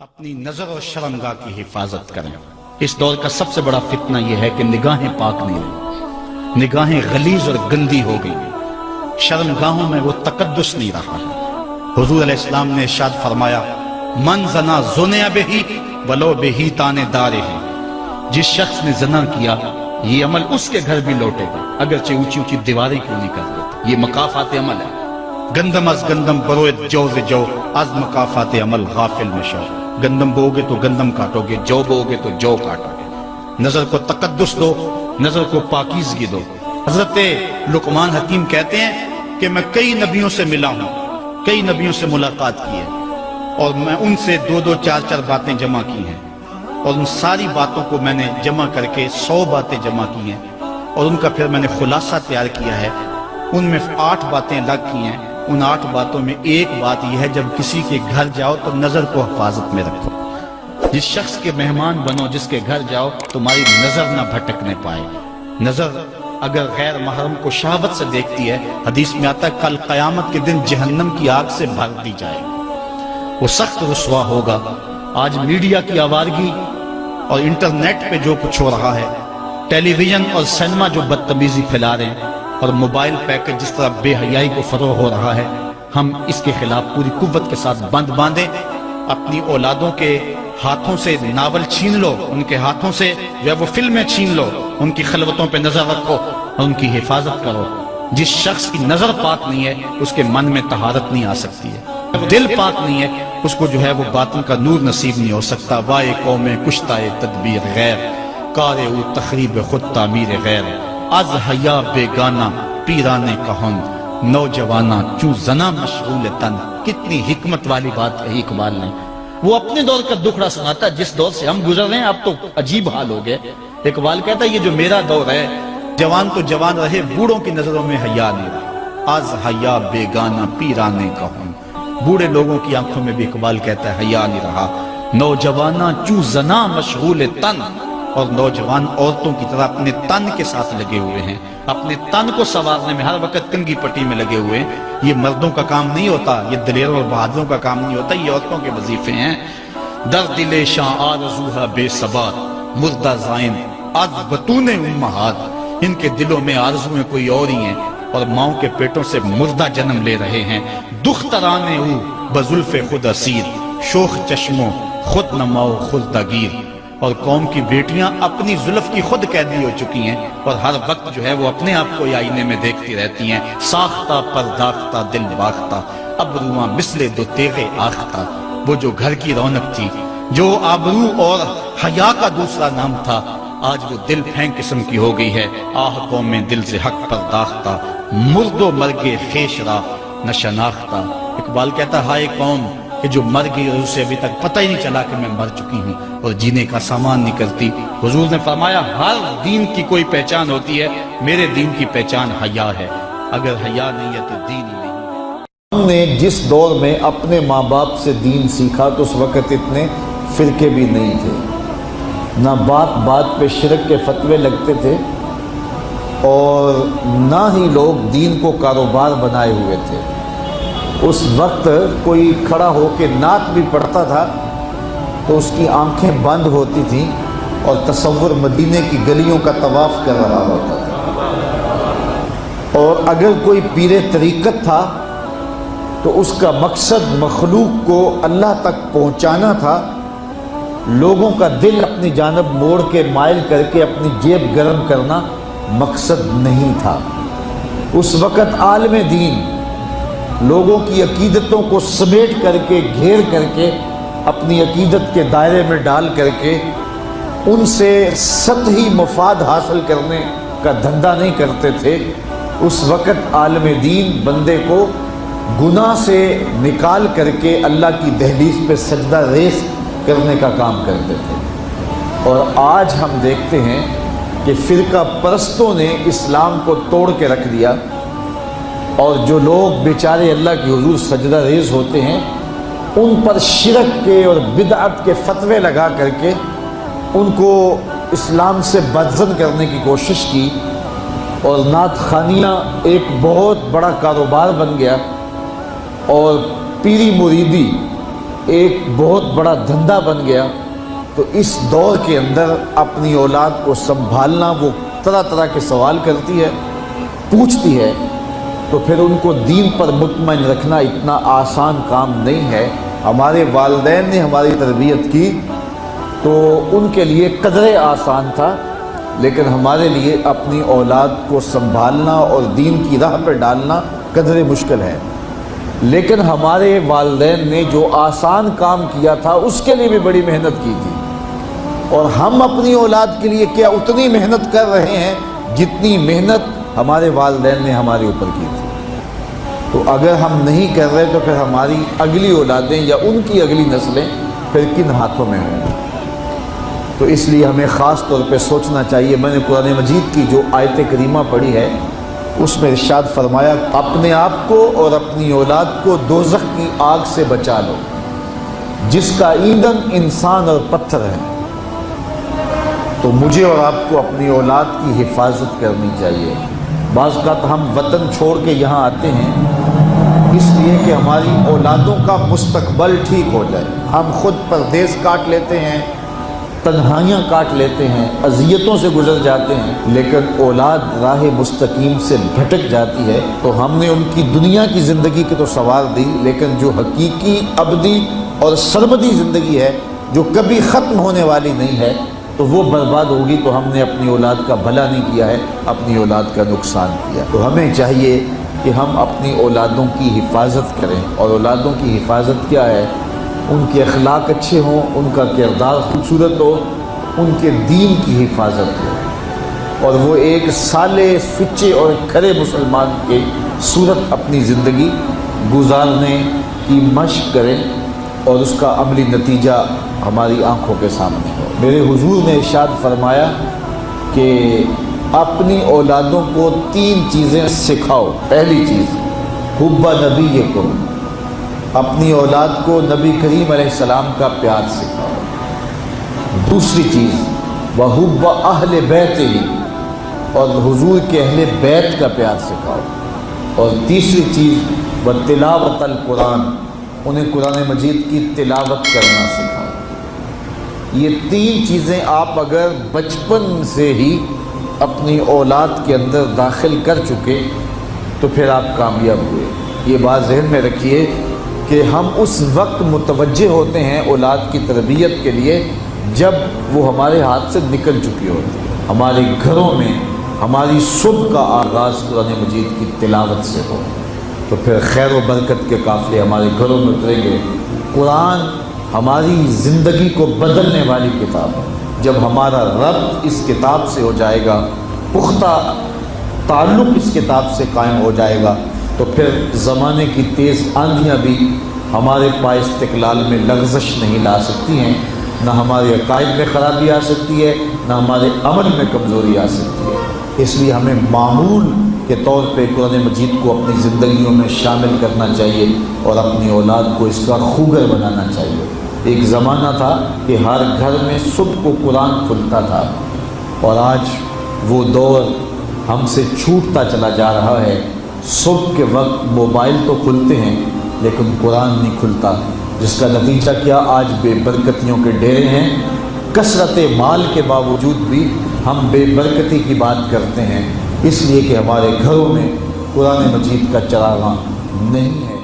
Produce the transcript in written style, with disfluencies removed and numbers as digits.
اپنی نظر اور شرمگاہ کی حفاظت کریں۔ اس دور کا سب سے بڑا فتنہ یہ ہے کہ نگاہیں پاک نہیں رہی، نگاہیں غلیظ اور گندی ہو گئی، شرمگاہوں میں وہ تقدس نہیں رہا ہے۔ حضور علیہ السلام نے ارشاد فرمایا، من زنا زنیا بہی ولو بہی تانے دارے ہیں، جس شخص نے زنا کیا یہ عمل اس کے گھر بھی لوٹے گا، اگرچہ اونچی اونچی دیواریں کیوں نہیں کر دیتے۔ یہ مکافات عمل ہے۔ گندم از گندم بروئت جو ز جو، از مکافات عمل غافل مشو۔ گندم بو گے تو گندم کاٹو گے، جو بو گے تو جو کاٹو گے۔ نظر کو تقدس دو، نظر کو پاکیزگی دو۔ حضرت لقمان حکیم کہتے ہیں کہ میں کئی نبیوں سے ملا ہوں، کئی نبیوں سے ملاقات کی ہے، اور میں ان سے دو دو چار چار باتیں جمع کی ہیں، اور ان ساری باتوں کو میں نے جمع کر کے 100 باتیں جمع کی ہیں، اور ان کا پھر میں نے خلاصہ تیار کیا ہے۔ ان میں 8 باتیں الگ کی ہیں۔ ان 8 باتوں میں ایک بات یہ ہے، جب کسی کے گھر جاؤ تو نظر کو حفاظت میں رکھو۔ جس شخص کے مہمان بنو، جس کے گھر جاؤ، تمہاری نظر نہ بھٹکنے پائے۔ نظر اگر غیر محرم کو شہوت سے دیکھتی ہے، حدیث میں آتا ہے کل قیامت کے دن جہنم کی آگ سے بھر دی جائے، وہ سخت رسوا ہوگا۔ آج میڈیا کی آوارگی اور انٹرنیٹ پہ جو کچھ ہو رہا ہے، ٹیلی ویژن اور سینما جو بدتمیزی پھیلا رہے ہیں، اور موبائل پیکج جس طرح بے حیائی کو فروغ ہو رہا ہے، ہم اس کے خلاف پوری قوت کے ساتھ بند باندھیں۔ اپنی اولادوں کے ہاتھوں سے ناول چھین لو، ان کے ہاتھوں سے جو ہے وہ فلمیں چھین لو، ان کی خلوتوں پہ نظر رکھو اور ان کی حفاظت کرو۔ جس شخص کی نظر پاک نہیں ہے، اس کے من میں طہارت نہیں آ سکتی ہے۔ دل پاک نہیں ہے، اس کو جو ہے وہ باطن کا نور نصیب نہیں ہو سکتا۔ وائے قوم کشتہ تدبیر غیر، کار او تخریب خود تعمیر غیر، از حیا بیگانہ پیرانے کہن، نوجوانہ چوں زنا مشغول تن۔ کتنی حکمت والی بات کہی اقبال نے۔ وہ اپنے دور کا دکھڑا سناتا ہے، جس دور سے ہم گزر رہے ہیں اب تو عجیب حال ہو گئے۔ اقبال کہتا ہے یہ جو میرا دور ہے، جوان تو جوان رہے، بوڑھوں کی نظروں میں حیا نہیں رہا۔ از حیا بیگانہ پیرانے کہن، بوڑھے لوگوں کی آنکھوں میں بھی اقبال کہتا ہے حیا نہیں رہا۔ نوجوانہ چوں زنا مشغول تن، اور نوجوان عورتوں کی طرح اپنے تن کے ساتھ لگے ہوئے ہیں، اپنے تن کو سنوارنے میں ہر وقت کنگھی پٹی میں لگے ہوئے ہیں۔ یہ مردوں کا کام نہیں ہوتا، یہ دلیروں اور بہادروں کا کام نہیں ہوتا، یہ عورتوں کے وظیفے ہیں۔ در دل شاں آرزوہا بے ثبات، مردہ زائن از بطون امہات۔ ان کے دلوں میں آرزویں کوئی اور ہی ہیں، اور ماؤں کے پیٹوں سے مردہ جنم لے رہے ہیں۔ دخترانے او بزلف خود اسیر، شوخ چشموں خود نماؤ خود دگیر۔ اور قوم کی بیٹیاں اپنی زلف کی خود قیدی ہو چکی ہیں، اور ہر وقت جو ہے وہ اپنے آپ کو آئینے میں دیکھتی رہتی ہیں۔ ساختہ پرداختہ دل باختہ، ابروان مثل دو تیغے آختہ۔ وہ جو گھر کی رونق تھی، جو آبرو اور حیا کا دوسرا نام تھا، آج وہ دل پھینک قسم کی ہو گئی ہے۔ آہ قوم میں دل سے حق پرداختہ، مرد و مرگے خیش را نہ شناختہ۔ اقبال کہتا ہے ہائے قوم کہ جو مر گئی اور اسے ابھی تک پتہ ہی نہیں چلا کہ میں مر چکی ہوں اور جینے کا سامان نہیں کرتی۔ حضور نے فرمایا ہر دین کی کوئی پہچان ہوتی ہے، میرے دین کی پہچان حیا ہے، اگر حیا نہیں ہے تو دین ہی نہیں ہے۔ ہم نے جس دور میں اپنے ماں باپ سے دین سیکھا تو اس وقت اتنے فرقے بھی نہیں تھے، نہ بات بات پہ شرک کے فتوے لگتے تھے، اور نہ ہی لوگ دین کو کاروبار بنائے ہوئے تھے۔ اس وقت کوئی کھڑا ہو کے نعت بھی پڑھتا تھا تو اس کی آنکھیں بند ہوتی تھیں اور تصور مدینے کی گلیوں کا طواف کر رہا ہوتا تھا۔ اور اگر کوئی پیر طریقت تھا تو اس کا مقصد مخلوق کو اللہ تک پہنچانا تھا، لوگوں کا دل اپنی جانب موڑ کے مائل کر کے اپنی جیب گرم کرنا مقصد نہیں تھا۔ اس وقت عالم دین لوگوں کی عقیدتوں کو سمیٹ کر کے، گھیر کر کے، اپنی عقیدت کے دائرے میں ڈال کر کے ان سے سطحی مفاد حاصل کرنے کا دھندا نہیں کرتے تھے۔ اس وقت عالم دین بندے کو گناہ سے نکال کر کے اللہ کی دہلیز پہ سجدہ ریز کرنے کا کام کرتے تھے۔ اور آج ہم دیکھتے ہیں کہ فرقہ پرستوں نے اسلام کو توڑ کے رکھ دیا، اور جو لوگ بیچارے اللہ کے حضور سجدہ ریز ہوتے ہیں، ان پر شرک کے اور بدعت کے فتوے لگا کر کے ان کو اسلام سے بدزن کرنے کی کوشش کی، اور نعت خوانیاں ایک بہت بڑا کاروبار بن گیا، اور پیری مریدی ایک بہت بڑا دھندا بن گیا، تو اس دور کے اندر اپنی اولاد کو سنبھالنا، وہ طرح طرح کے سوال کرتی ہے، پوچھتی ہے، تو پھر ان کو دین پر مطمئن رکھنا اتنا آسان کام نہیں ہے۔ ہمارے والدین نے ہماری تربیت کی تو ان کے لیے قدرے آسان تھا، لیکن ہمارے لیے اپنی اولاد کو سنبھالنا اور دین کی راہ پر ڈالنا قدرے مشکل ہے۔ لیکن ہمارے والدین نے جو آسان کام کیا تھا اس کے لیے بھی بڑی محنت کی تھی، اور ہم اپنی اولاد کے لیے کیا اتنی محنت کر رہے ہیں جتنی محنت ہمارے والدین نے ہمارے اوپر کی تھی۔ تو اگر ہم نہیں کر رہے تو پھر ہماری اگلی اولادیں یا ان کی اگلی نسلیں پھر کن ہاتھوں میں ہوں گی؟ تو اس لیے ہمیں خاص طور پہ سوچنا چاہیے۔ میں نے قرآن مجید کی جو آیت کریمہ پڑھی ہے اس میں ارشاد فرمایا، اپنے آپ کو اور اپنی اولاد کو دوزخ کی آگ سے بچا لو جس کا ایندھن انسان اور پتھر ہے۔ تو مجھے اور آپ کو اپنی اولاد کی حفاظت کرنی چاہیے۔ بعض اوقات ہم وطن چھوڑ کے یہاں آتے ہیں اس لیے کہ ہماری اولادوں کا مستقبل ٹھیک ہو جائے۔ ہم خود پردیس کاٹ لیتے ہیں، تنہائیاں کاٹ لیتے ہیں، اذیتوں سے گزر جاتے ہیں، لیکن اولاد راہ مستقیم سے بھٹک جاتی ہے تو ہم نے ان کی دنیا کی زندگی کی تو سنوار دی، لیکن جو حقیقی ابدی اور سرمدی زندگی ہے جو کبھی ختم ہونے والی نہیں ہے تو وہ برباد ہوگی۔ تو ہم نے اپنی اولاد کا بھلا نہیں کیا ہے، اپنی اولاد کا نقصان کیا۔ تو ہمیں چاہیے کہ ہم اپنی اولادوں کی حفاظت کریں، اور اولادوں کی حفاظت کیا ہے؟ ان کے اخلاق اچھے ہوں، ان کا کردار خوبصورت ہو، ان کے دین کی حفاظت ہو، اور وہ ایک صالح سچے اور کھرے مسلمان کے صورت اپنی زندگی گزارنے کی مشق کریں، اور اس کا عملی نتیجہ ہماری آنکھوں کے سامنے ہو۔ میرے حضور نے ارشاد فرمایا کہ اپنی اولادوں کو 3 چیزیں سکھاؤ۔ پہلی چیز حب نبیکم، اپنی اولاد کو نبی کریم علیہ السلام کا پیار سکھاؤ۔ دوسری چیز وحب اہل بیت ہی، اور حضور کے اہل بیت کا پیار سکھاؤ۔ اور تیسری چیز وتلاوت القرآن، انہیں قرآن مجید کی تلاوت کرنا سکھاؤ۔ یہ 3 چیزیں آپ اگر بچپن سے ہی اپنی اولاد کے اندر داخل کر چکے تو پھر آپ کامیاب ہوئے۔ یہ بات ذہن میں رکھیے کہ ہم اس وقت متوجہ ہوتے ہیں اولاد کی تربیت کے لیے جب وہ ہمارے ہاتھ سے نکل چکی ہوتی ہے۔ ہمارے گھروں میں ہماری صبح کا آغاز قرآن مجید کی تلاوت سے ہو تو پھر خیر و برکت کے قافلے ہمارے گھروں میں اتریں گے۔ قرآن ہماری زندگی کو بدلنے والی کتاب ہے۔ جب ہمارا ربط اس کتاب سے ہو جائے گا، پختہ تعلق اس کتاب سے قائم ہو جائے گا، تو پھر زمانے کی تیز آندھیاں بھی ہمارے پائے استقلال میں لغزش نہیں لا سکتی ہیں، نہ ہمارے عقائد میں خرابی آ سکتی ہے، نہ ہمارے عمل میں کمزوری آ سکتی ہے۔ اس لیے ہمیں معمول کے طور پہ قرآن مجید کو اپنی زندگیوں میں شامل کرنا چاہیے اور اپنی اولاد کو اس کا خوگر بنانا چاہیے۔ ایک زمانہ تھا کہ ہر گھر میں صبح کو قرآن کھلتا تھا، اور آج وہ دور ہم سے چھوٹتا چلا جا رہا ہے۔ صبح کے وقت موبائل تو کھلتے ہیں لیکن قرآن نہیں کھلتا، جس کا نتیجہ کیا؟ آج بے برکتیوں کے ڈیرے ہیں۔ کثرت مال کے باوجود بھی ہم بے برکتی کی بات کرتے ہیں، اس لیے کہ ہمارے گھروں میں قرآن مجید کا چراغاں نہیں ہے۔